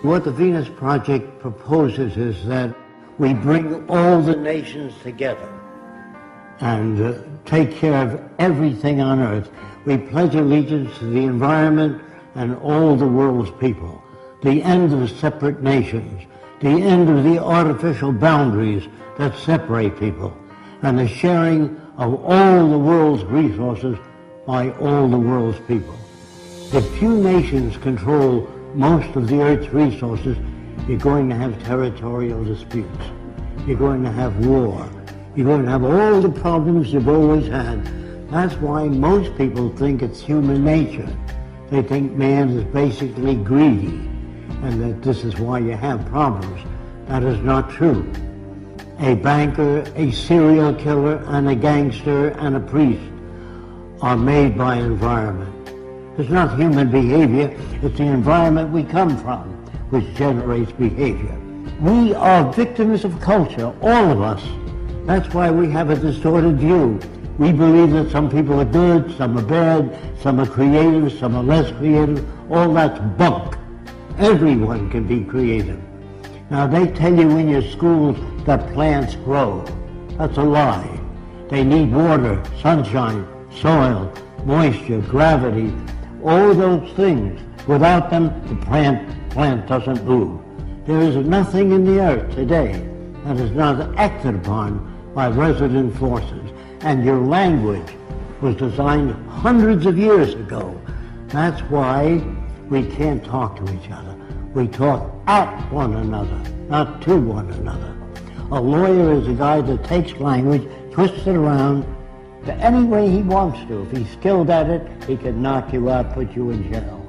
What the Venus Project proposes is that we bring all the nations together and take care of everything on earth. We pledge allegiance to the environment and all the world's people. The end of separate nations, the end of the artificial boundaries that separate people, and the sharing of all the world's resources by all the world's people. If few nations control most of the Earth's resources, you're going to have territorial disputes. You're going to have war. You're going to have all the problems you've always had. That's why most people think it's human nature. They think man is basically greedy, and that this is why you have problems. That is not true. A banker, a serial killer, and a gangster, and a priest are made by environment. It's not human behavior, it's the environment we come from which generates behavior. We are victims of culture, all of us. That's why we have a distorted view. We believe that some people are good, some are bad, some are creative, some are less creative. All that's bunk. Everyone can be creative. Now they tell you in your schools that plants grow. That's a lie. They need water, sunshine, soil, moisture, gravity, all those things. Without them, the plant doesn't move. There is nothing in the earth today that is not acted upon by resident forces. And your language was designed hundreds of years ago. That's why we can't talk to each other. We talk at one another, not to one another. A lawyer is a guy that takes language, twists it around to any way he wants to. If he's skilled at it, he can knock you out, put you in jail.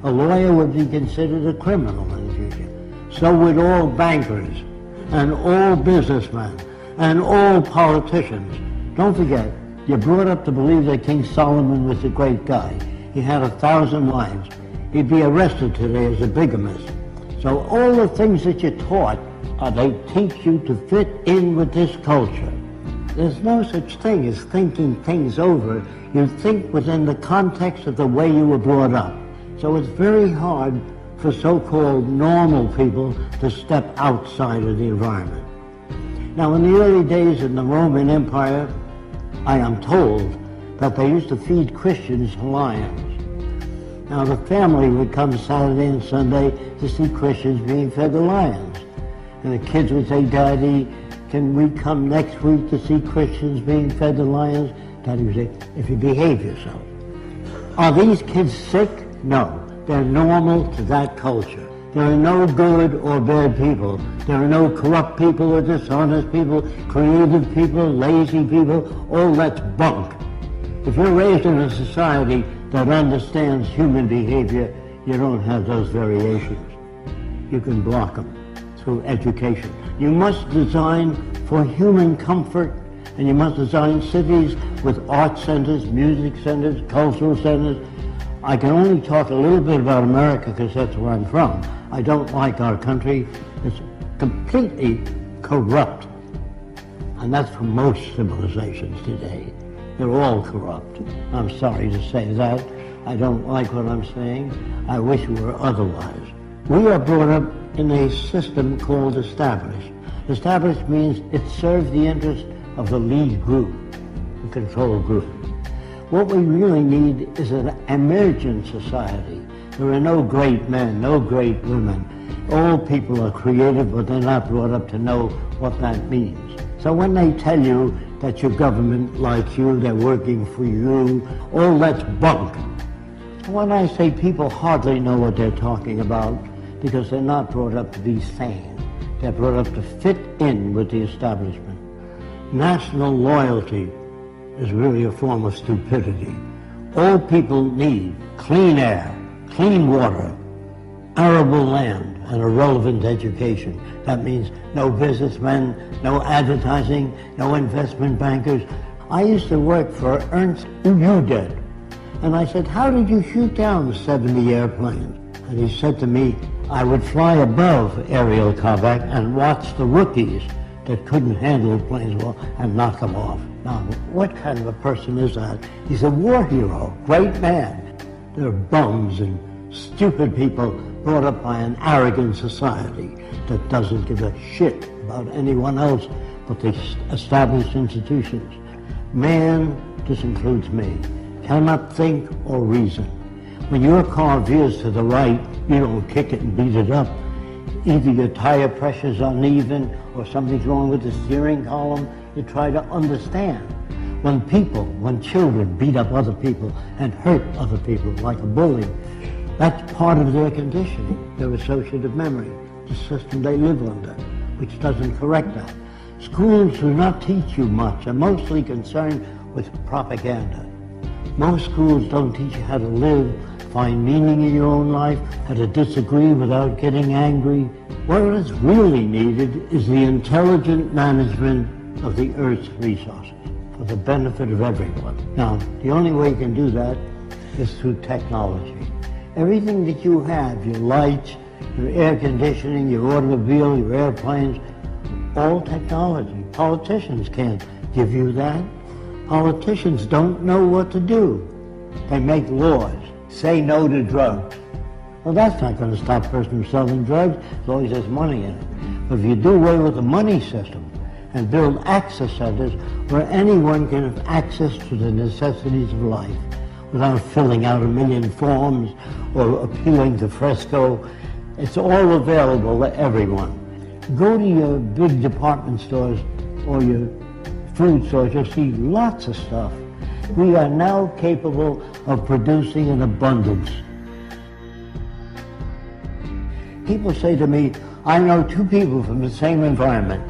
A lawyer would be considered a criminal in the future. So would all bankers, and all businessmen, and all politicians. Don't forget, you're brought up to believe that King Solomon was a great guy. He had 1,000 wives. He'd be arrested today as a bigamist. So all the things that you're taught, they teach you to fit in with this culture. There's no such thing as thinking things over. You think within the context of the way you were brought up. So it's very hard for so-called normal people to step outside of the environment. Now, in the early days in the Roman Empire, I am told that they used to feed Christians lions. Now, the family would come Saturday and Sunday to see Christians being fed to lions. And the kids would say, Daddy, can we come next week to see Christians being fed to lions? Daddy would say, if you behave yourself. Are these kids sick? No. They're normal to that culture. There are no good or bad people. There are no corrupt people or dishonest people, creative people, lazy people. All that's bunk. If you're raised in a society that understands human behavior, you don't have those variations. You can block them through education. You must design for human comfort, and you must design cities with art centers, music centers, cultural centers. I can only talk a little bit about America because that's where I'm from. I don't like our country. It's completely corrupt. And that's for most civilizations today. They're all corrupt. I'm sorry to say that. I don't like what I'm saying. I wish it were otherwise. We are brought up in a system called established. Established means it serves the interest of the lead group, the control group. What we really need is an emergent society. There are no great men, no great women. All people are creative, but they're not brought up to know what that means. So when they tell you that your government likes you, they're working for you, all that's bunk. When I say people hardly know what they're talking about because they're not brought up to be sane. They're brought up to fit in with the establishment. National loyalty is really a form of stupidity. All people need clean air, clean water, arable land, and a relevant education. That means no businessmen, no advertising, no investment bankers. I used to work for Ernst Udet, and I said, how did you shoot down 70 airplanes? And he said to me, I would fly above aerial combat and watch the rookies that couldn't handle planes well and knock them off. Now, what kind of a person is that? He's a war hero, great man. There are bums and stupid people brought up by an arrogant society that doesn't give a shit about anyone else but the established institutions. Man, this includes me, cannot think or reason. When your car veers to the right, you don't kick it and beat it up. Either your tire pressure's uneven or something's wrong with the steering column. You try to understand. When children beat up other people and hurt other people like a bully, that's part of their conditioning, their associative memory, the system they live under, which doesn't correct that. Schools do not teach you much, are mostly concerned with propaganda. Most schools don't teach you how to live, find meaning in your own life, how to disagree without getting angry. What is really needed is the intelligent management of the Earth's resources for the benefit of everyone. Now, the only way you can do that is through technology. Everything that you have, your lights, your air conditioning, your automobile, your airplanes, all technology. Politicians can't give you that. Politicians don't know what to do. They make laws. Say no to drugs. Well, that's not going to stop a person from selling drugs as long as there's money in it. But if you do away with the money system and build access centers where anyone can have access to the necessities of life without filling out 1 million forms or appealing to Fresco, it's all available to everyone. Go to your big department stores or your food stores, you'll see lots of stuff. We are now capable of producing in abundance. People say to me, I know two people from the same environment.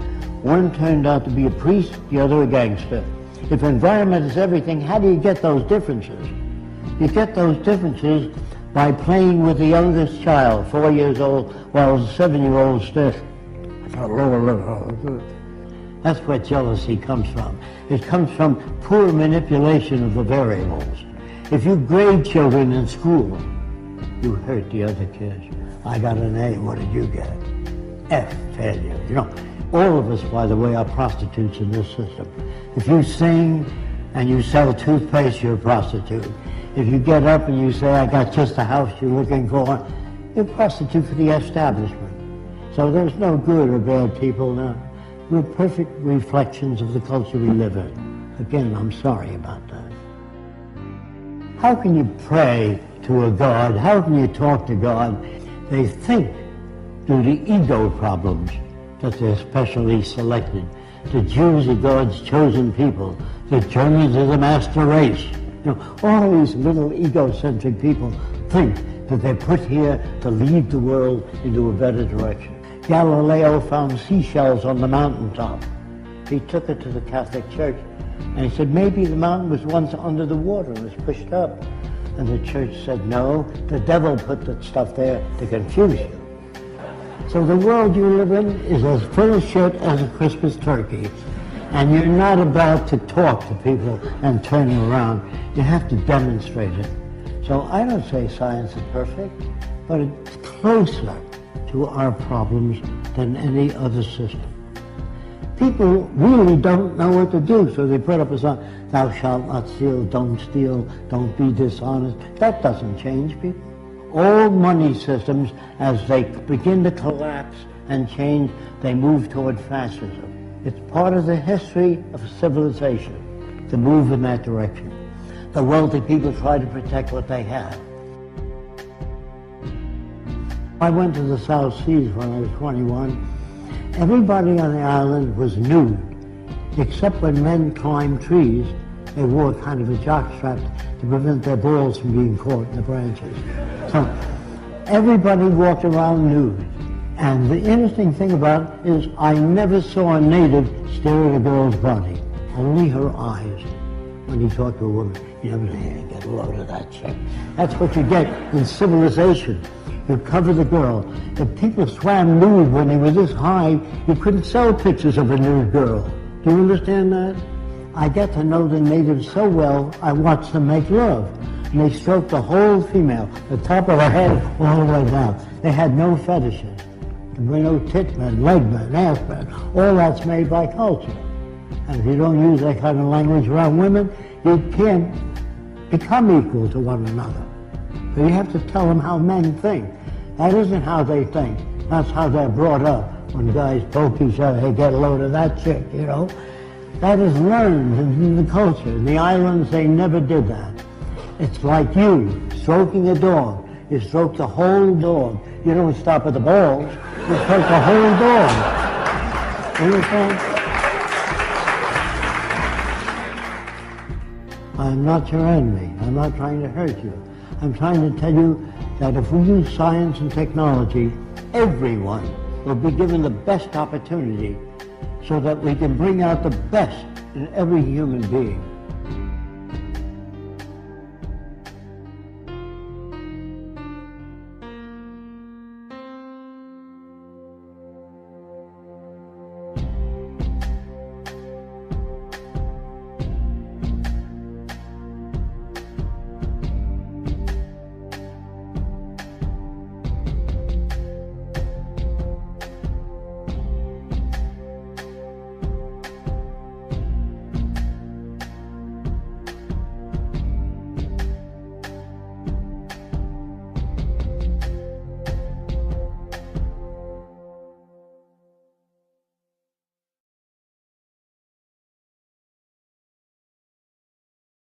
One turned out to be a priest, the other a gangster. If environment is everything, how do you get those differences? You get those differences by playing with the youngest child, 4 years old, while the 7-year-old stiff. That's where jealousy comes from. It comes from poor manipulation of the variables. If you grade children in school, you hurt the other kids. I got an A, what did you get? F, failure. You know, all of us, by the way, are prostitutes in this system. If you sing and you sell toothpaste, you're a prostitute. If you get up and you say, I got just the house you're looking for, you're a prostitute for the establishment. So there's no good or bad people now. We're perfect reflections of the culture we live in. Again, I'm sorry about that. How can you pray to a God? How can you talk to God? They think, due to ego problems, that they're specially selected. The Jews are God's chosen people. The Germans are the master race. You know, all these little egocentric people think that they're put here to lead the world into a better direction. Galileo found seashells on the mountaintop. He took it to the Catholic Church, and he said, maybe the mountain was once under the water and was pushed up. And the church said, no, the devil put that stuff there to confuse you. So the world you live in is as full of shit as a Christmas turkey. And you're not about to talk to people and turn them around. You have to demonstrate it. So I don't say science is perfect, but it's closer to our problems than any other system. People really don't know what to do, so they put up a sign, thou shalt not steal, don't be dishonest. That doesn't change people. All money systems, as they begin to collapse and change, they move toward fascism. It's part of the history of civilization to move in that direction. The wealthy people try to protect what they have. I went to the South Seas when I was 21. Everybody on the island was nude, except when men climbed trees. They wore kind of a jockstrap to prevent their balls from being caught in the branches. So everybody walked around nude. And the interesting thing about it is I never saw a native stare at a girl's body, only her eyes. When you talk to a woman, you never say, hey, get a load of that chick. That's what you get in civilization. You cover the girl. If people swam nude when they were this high, you couldn't sell pictures of a nude girl. Do you understand that? I get to know the natives so well, I watch them make love. And they stroke the whole female, the top of her head all the way down. They had no fetishes. There were no tit men, leg men, ass men. All that's made by culture. And if you don't use that kind of language around women, you can't become equal to one another. So you have to tell them how men think. That isn't how they think. That's how they're brought up. When guys poke each other, hey, get a load of that chick, you know. That is learned in the culture. In the islands, they never did that. It's like you stroking a dog. You stroke the whole dog. You don't stop at the balls. You stroke the whole dog. Understand? I'm not your enemy. I'm not trying to hurt you. I'm trying to tell you that if we use science and technology, everyone will be given the best opportunity so that we can bring out the best in every human being.